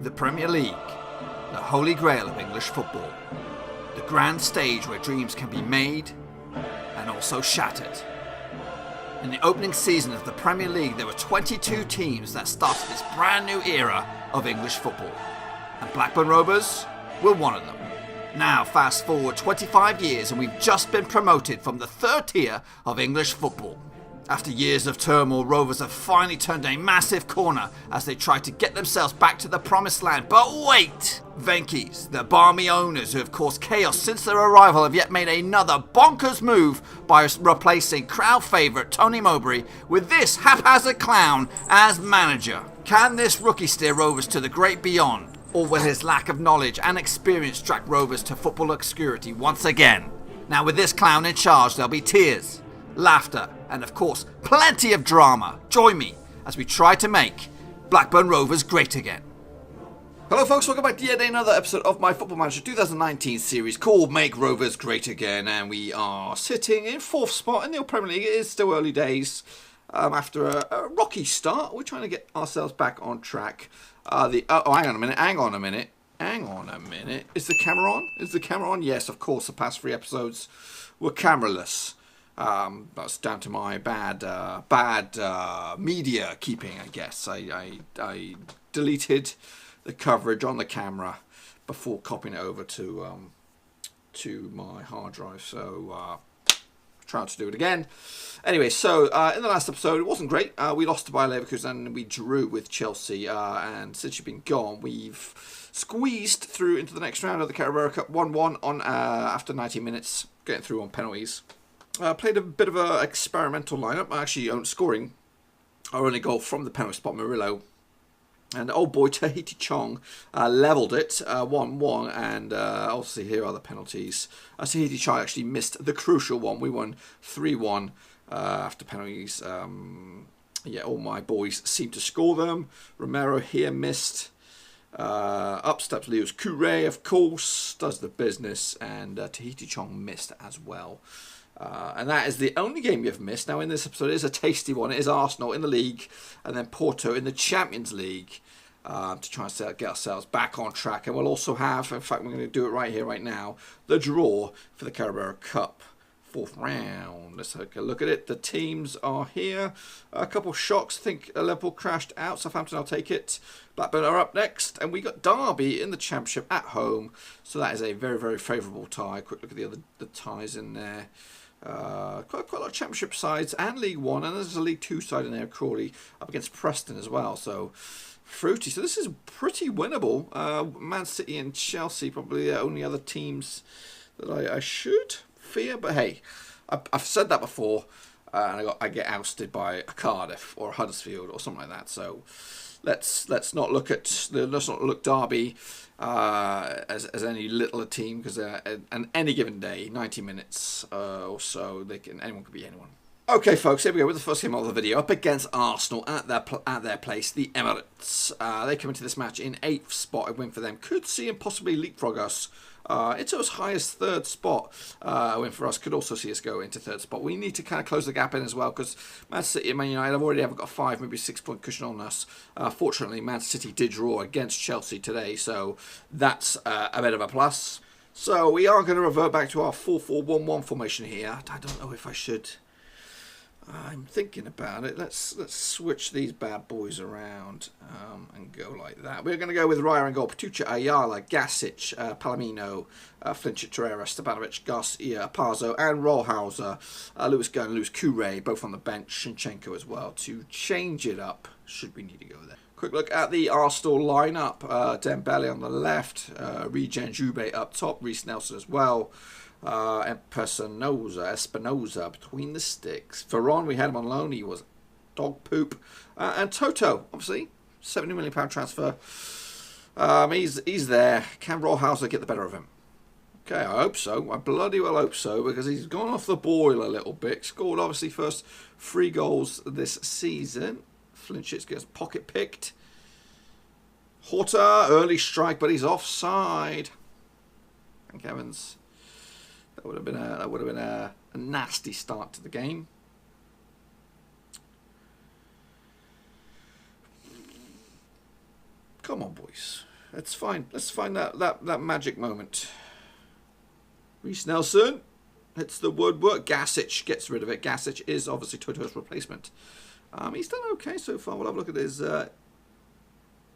The Premier League, the holy grail of English football. The grand stage where dreams can be made and also shattered. In the opening season of the Premier League, there were 22 teams that started this brand new era of English football. And Blackburn Rovers were one of them. Now, fast forward 25 years and we've just been promoted from the third tier of English football. After years of turmoil, Rovers have finally turned a massive corner as they try to get themselves back to the promised land. But wait! Venky's, the balmy owners who have caused chaos since their arrival, have yet made another bonkers move by replacing crowd favourite Tony Mowbray with this haphazard clown as manager. Can this rookie steer Rovers to the great beyond? Or will his lack of knowledge and experience drag Rovers to football obscurity once again? Now with this clown in charge, there'll be tears, laughter, and of course, plenty of drama. Join me as we try to make Blackburn Rovers great again. Hello folks, welcome back to yet another episode of my Football Manager 2019 series called Make Rovers Great Again, and we are sitting in 4th spot in the Premier League. It is still early days after a rocky start. We're trying to get ourselves back on track. Hang on a minute. Is the camera on? Is the camera on? Yes, of course, the past 3 episodes were cameraless. That's down to my bad media keeping, I guess. I deleted the coverage on the camera before copying it over to my hard drive. So trying to do it again. Anyway, so in the last episode, it wasn't great. We lost to Bayer Leverkusen and we drew with Chelsea. And since you've been gone, we've squeezed through into the next round of the Carabao Cup 1-1 on after 90 minutes, getting through on penalties. Played a bit of an experimental lineup. Actually, scoring our only goal from the penalty spot, Murillo. And old boy Tahiti Chong levelled it 1-1. And obviously, here are the penalties. Tahiti Chong actually missed the crucial one. We won 3-1 after penalties. All my boys seemed to score them. Romero here missed. Up steps Leo's Couré, of course, does the business. And Tahiti Chong missed as well. And that is the only game you've missed. Now, in this episode, it is a tasty one. It is Arsenal in the league and then Porto in the Champions League to try and get ourselves back on track. And we'll also have, in fact, we're going to do it right here, right now, the draw for the Carabao Cup 4th round. Let's take a look at it. The teams are here. A couple of shocks. I think Liverpool crashed out. Southampton, I'll take it. Blackburn are up next. And we got Derby in the Championship at home. So that is a very, very favourable tie. Quick look at the ties in there. Quite a lot of Championship sides and League One, and there's a League Two side in there, Crawley, up against Preston as well. So fruity. So this is pretty winnable. Man City and Chelsea probably the only other teams that I should fear. But hey, I've said that before, and I get ousted by a Cardiff or a Huddersfield or something like that. So let's not look Derby as any littler team, because on any given day, 90 minutes or so, anyone could be anyone. Okay, folks, here we go with the first game of the video, up against Arsenal at their place, the Emirates. They come into this match in 8th spot. A win for them could see and possibly leapfrog us into as high as 3rd spot. A win for us could also see us go into 3rd spot. We need to kind of close the gap in as well, because Man City and Man United have already got a 5, maybe 6 point cushion on us. Fortunately, Man City did draw against Chelsea today, so that's a bit of a plus. So we are going to revert back to our 4-4-1-1 formation here. I don't know if I should. I'm thinking about it. Let's switch these bad boys around and go like that. We're going to go with Raya and goal. Patucha, Ayala, Gasic, Palomino, Flinchit, Torreira, Stepanovic, Garcia, Pazzo, and Rollhauser. Lewis Gunn, Lewis Couré, both on the bench. Shinchenko as well to change it up should we need to go there. Quick look at the Arsenal lineup. Dembele on the left, Regen Jube up top, Reece Nelson as well. Espinoza between the sticks. Veron, we had him on loan. He was dog poop. And Toto, obviously, £70 million transfer. He's there. Can Rollhauser get the better of him? Okay, I hope so. I bloody well hope so, because he's gone off the boil a little bit. Scored, obviously, first 3 goals this season. Flinchits gets pocket picked. Horta, early strike, but he's offside. Thank heavens. That would have been a nasty start to the game. Come on, boys. Let's find that magic moment. Reece Nelson hits the woodwork. Gasic gets rid of it. Gasic is obviously Toto's replacement. He's done okay so far. We'll have a look at his...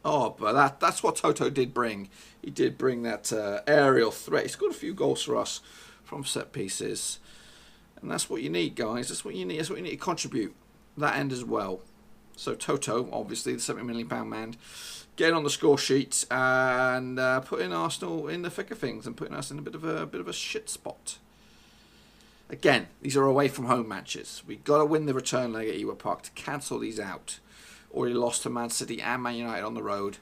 Oh, but that's what Toto did bring. He did bring that aerial threat. He scored a few goals for us from set pieces. And that's what you need, guys. That's what you need. That's what you need to contribute. That end as well. So Toto, obviously, the £70 million man, getting on the score sheet and putting Arsenal in the thick of things and putting us in a bit of a shit spot. Again, these are away from home matches. We've got to win the return leg at Ewood Park to cancel these out. Already lost to Man City and Man United on the road.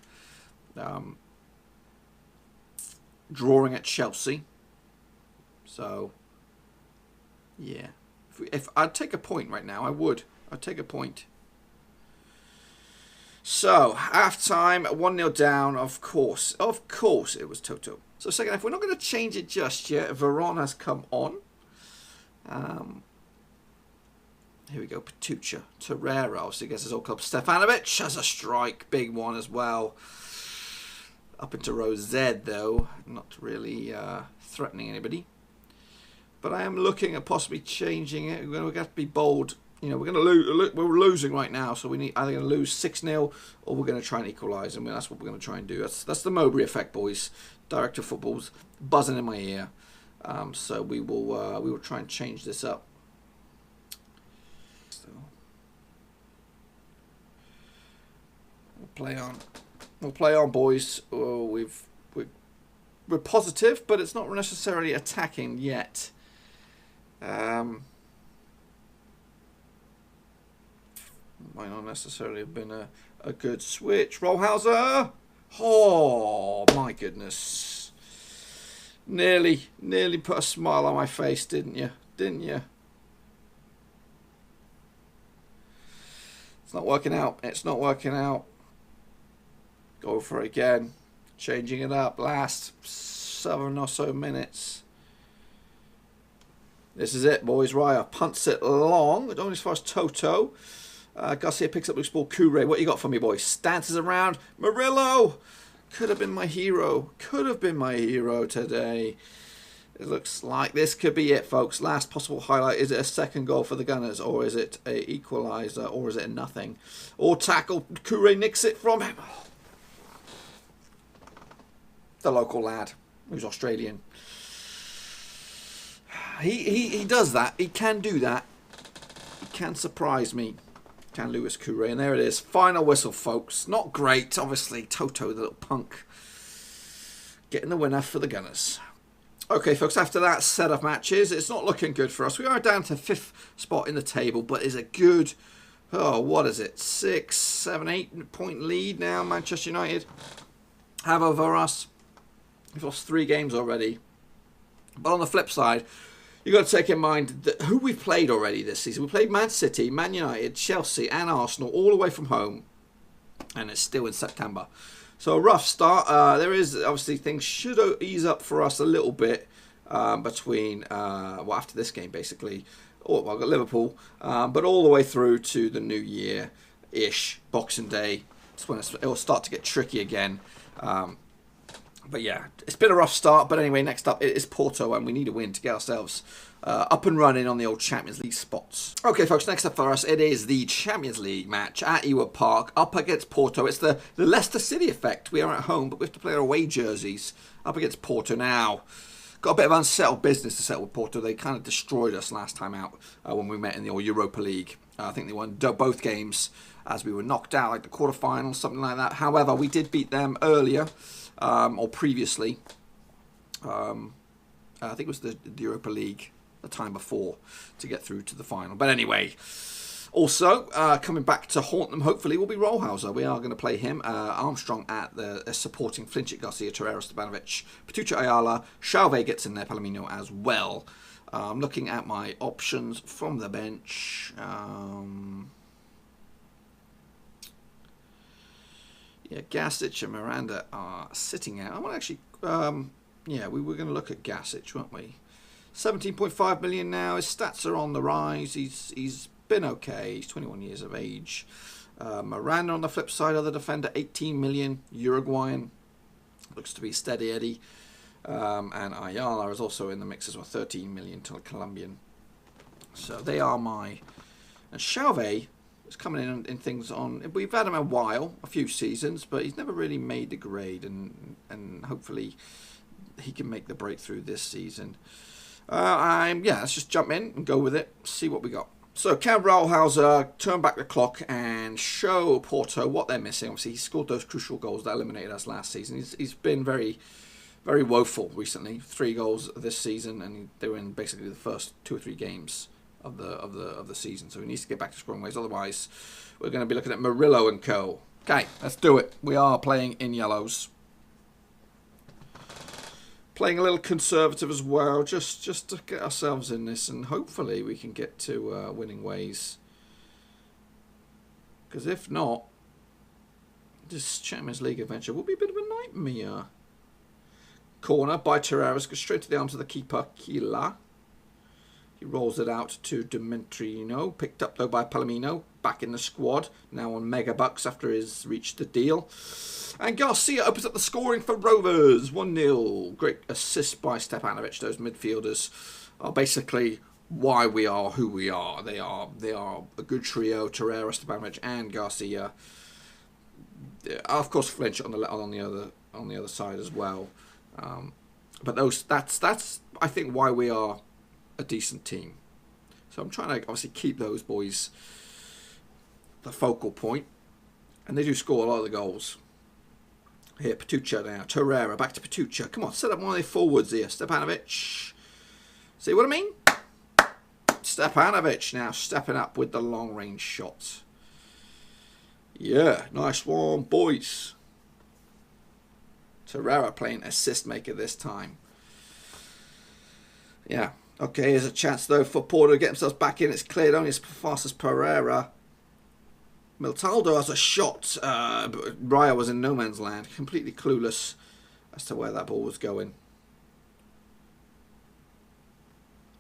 Drawing at Chelsea. So, yeah. If I'd take a point right now, I would. I'd take a point. So, half-time, 1-0 down, of course. Of course it was Toto. So, second half, we're not going to change it just yet. Veron has come on. Here we go, Patucha. Torreira obviously gets his old club. Stefanovic has a strike, big one as well. Up into row Z though, not really threatening anybody. But I am looking at possibly changing it. We're going to have to be bold. You know, we're going to lose. We're losing right now, so we need either going to lose 6-0 or we're going to try and equalise. And that's what we're going to try and do. That's the Mowbray effect, boys. Director of Football's buzzing in my ear. So we will try and change this up. We'll play on, boys. Oh, we're positive, but it's not necessarily attacking yet. Might not necessarily have been a good switch. Rollhauser. Oh my goodness! Nearly put a smile on my face, didn't you? Didn't you? It's not working out. It's not working out. Go for it again. Changing it up. Last 7 or so minutes. This is it, boys. Raya punts it long. Only as far as Toto. Garcia picks up loose ball. Kure, what you got for me, boys? Stances around. Murillo! Could have been my hero. Could have been my hero today. It looks like this could be it, folks. Last possible highlight. Is it a second goal for the Gunners? Or is it a equaliser? Or is it a nothing? Or tackle. Kure nicks it from him. The local lad who's Australian. He does that. He can do that. He can surprise me. Can Lewis Kure. And there it is. Final whistle, folks. Not great, obviously. Toto, the little punk, getting the winner for the Gunners. Okay, folks, after that set of matches, it's not looking good for us. We are down to 5th spot in the table, but is a good, oh, what is it? 6, 7, 8 point lead now, Manchester United have over us. We've lost 3 games already. But on the flip side, you've got to take in mind that who we've played already this season. We played Man City, Man United, Chelsea and Arsenal all away from home. And it's still in September. So a rough start. There is, obviously, things should ease up for us a little bit between, well, after this game, basically. Oh, well, I've got Liverpool. But all the way through to the New Year-ish, Boxing Day. That's when it will start to get tricky again. But yeah, it's been a rough start. But anyway, next up it is Porto, and we need a win to get ourselves up and running on the old Champions League spots. Okay, folks, next up for us, it is the Champions League match at Ewood Park, up against Porto. It's the Leicester City effect. We are at home, but we have to play our away jerseys up against Porto now. Got a bit of unsettled business to settle with Porto. They kind of destroyed us last time out when we met in the Europa League. I think they won both games as we were knocked out, like the quarterfinals, something like that. However, we did beat them earlier. Or previously, I think it was the Europa League the time before to get through to the final. But anyway, also coming back to haunt them, hopefully, will be Rollhauser. We are going to play him. Armstrong at the supporting Flinchit, Garcia, Torreira, Stefanovic, Patucha, Ayala, Chalve gets in there, Palomino as well. Looking at my options from the bench. Yeah, Gasic and Miranda are sitting out. I want to actually, yeah, we were going to look at Gasic, weren't we? 17.5 million now. His stats are on the rise. He's been okay. He's 21 years of age. Miranda on the flip side, other defender, 18 million, Uruguayan. Looks to be Steady Eddie. And Ayala is also in the mix as well, 13 million to Colombian. So they are my... And Chauvet is coming in things on... We've had him a while, a few seasons, but he's never really made the grade, and hopefully he can make the breakthrough this season. Yeah, let's just jump in and go with it, see what we got. So can Rolhauser turn back the clock and show Porto what they're missing? Obviously, he scored those crucial goals that eliminated us last season. He's been very, very woeful recently. 3 goals this season, and they were in basically the first 2 or 3 games of the season. So he needs to get back to scoring ways. Otherwise, we're going to be looking at Murillo and co. Okay, let's do it. We are playing in yellows. Playing a little conservative as well, just to get ourselves in this, and hopefully we can get to winning ways. Because if not, this Champions League adventure will be a bit of a nightmare. Corner by Terreras, goes straight to the arms of the keeper, Kila. He rolls it out to Demetrino, picked up though by Palomino, back in the squad, now on mega bucks after he's reached the deal. And Garcia opens up the scoring for Rovers, 1-0. Great assist by Stepanovic. Those midfielders are basically why we are who we are. They are a good trio, Torreira, Stepanovic and Garcia. Of course Flinch on the other side as well. But that's I think why we are a decent team. So I'm trying to obviously keep those boys the focal point, and they do score a lot of the goals. Here, Patucha now. Torreira, back to Patucha. Come on, set up one of the forwards here. Stepanovic. See what I mean? Stepanovic now stepping up with the long-range shots. Yeah, nice one, boys. Torreira playing assist maker this time. Yeah. Okay, here's a chance, though, for Porto to get themselves back in. It's cleared only as fast as Pereira. Miltaldo has a shot. Raya was in no man's land, completely clueless as to where that ball was going.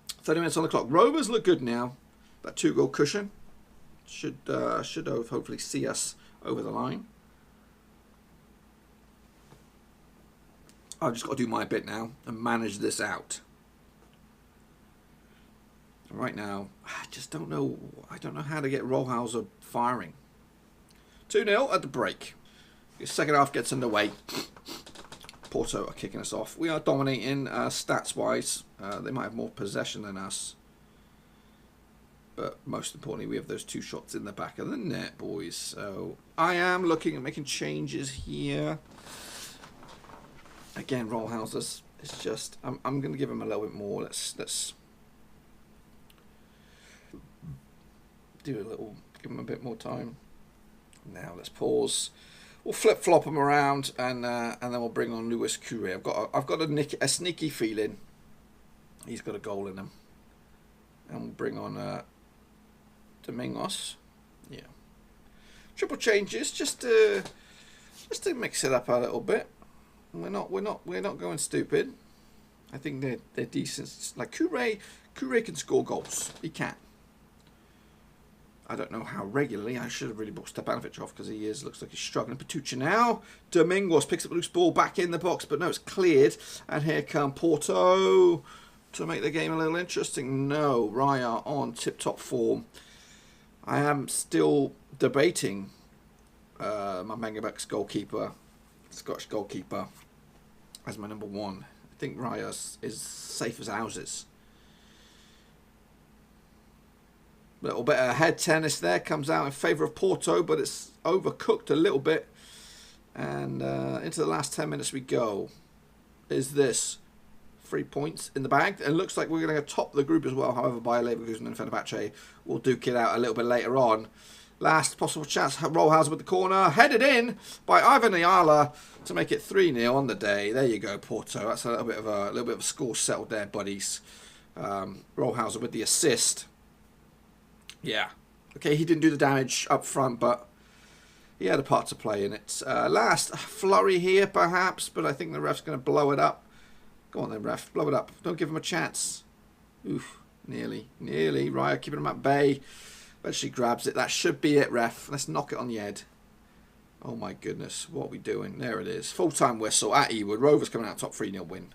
30 minutes on the clock. Rovers look good now. That 2-goal cushion should hopefully see us over the line. I've just got to do my bit now and manage this out. Right now, I just don't know. I don't know how to get Rolhauser firing. 2-0 at the break. The second half gets underway. Porto are kicking us off. We are dominating stats-wise. They might have more possession than us. But most importantly, we have those 2 shots in the back of the net, boys. So I am looking at making changes here. Again, Rolhauser is just... I'm going to give him a little bit more. Let's do a little... Give him a bit more time. Now let's pause. We'll flip-flop him around, and then we'll bring on Luis Cure. I've got a sneaky feeling he's got a goal in him, and we'll bring on Domingos. Yeah, triple changes just to mix it up a little bit. We're not going stupid. I think they're decent. Like Cure can score goals. He can. I don't know how regularly. I should have really brought Stepanovic off because he looks like he's struggling. Patucha now. Domingos picks up a loose ball back in the box, but no, it's cleared. And here come Porto to make the game a little interesting. No, Raya on tip-top form. I am still debating my Mengabeck's goalkeeper, Scottish goalkeeper, as my number 1. I think Raya is safe as houses. A little bit of head tennis there comes out in favour of Porto, but it's overcooked a little bit. And into the last 10 minutes we go. Is this 3 points in the bag? And it looks like we're going to top the group as well. However, Bayer Leverkusen and Fenerbahce will duke it out a little bit later on. Last possible chance. Rolhauser with the corner. Headed in by Ivan Ayala to make it 3-0 on the day. There you go, Porto. That's a little bit of a score settled there, buddies. Rolhauser with the assist. Yeah. Okay, he didn't do the damage up front, but he had a part to play in it. Last flurry here, perhaps, but I think the ref's going to blow it up. Go on then, ref. Blow it up. Don't give him a chance. Oof. Nearly. Nearly. Raya keeping him at bay. Eventually grabs it. That should be it, ref. Let's knock it on the head. Oh my goodness, what are we doing? There it is. Full-time whistle at Ewood. Rovers coming out top 3-0 win.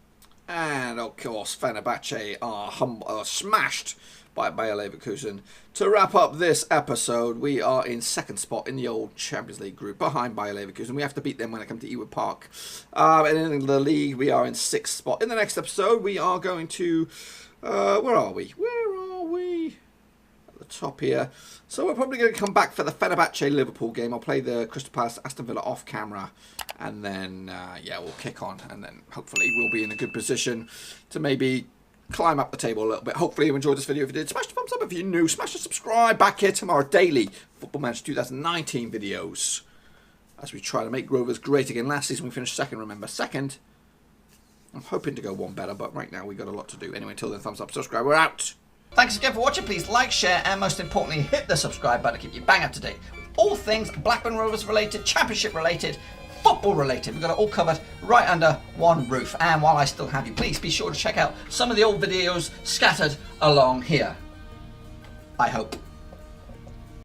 And of course, Fenerbahce are smashed by Bayer Leverkusen. To wrap up this episode, we are in second spot in the old Champions League group behind Bayer Leverkusen. We have to beat them when it comes to Ewood Park. And in the league, we are in sixth spot. In the next episode, we are going to... where are we? At the top here. So we're probably going to come back for the Fenerbahce-Liverpool game. I'll play the Crystal Palace-Aston Villa off camera. And then, yeah, we'll kick on. And then hopefully we'll be in a good position to maybe climb up the table a little bit. Hopefully you enjoyed this video. If you did, smash the thumbs up if you're new. Smash the subscribe. Back here tomorrow. Daily Football Manager 2019 videos. As we try to make Rovers great again. Last season we finished second, remember. Second. I'm hoping to go one better, but right now we've got a lot to do. Anyway, until then, thumbs up, subscribe. We're out. Thanks again for watching. Please like, share, and most importantly, hit the subscribe button to keep you bang up to date with all things Blackburn Rovers related, Championship related, football related. We've got it all covered right under one roof. And while I still have you, please be sure to check out some of the old videos scattered along here. I hope.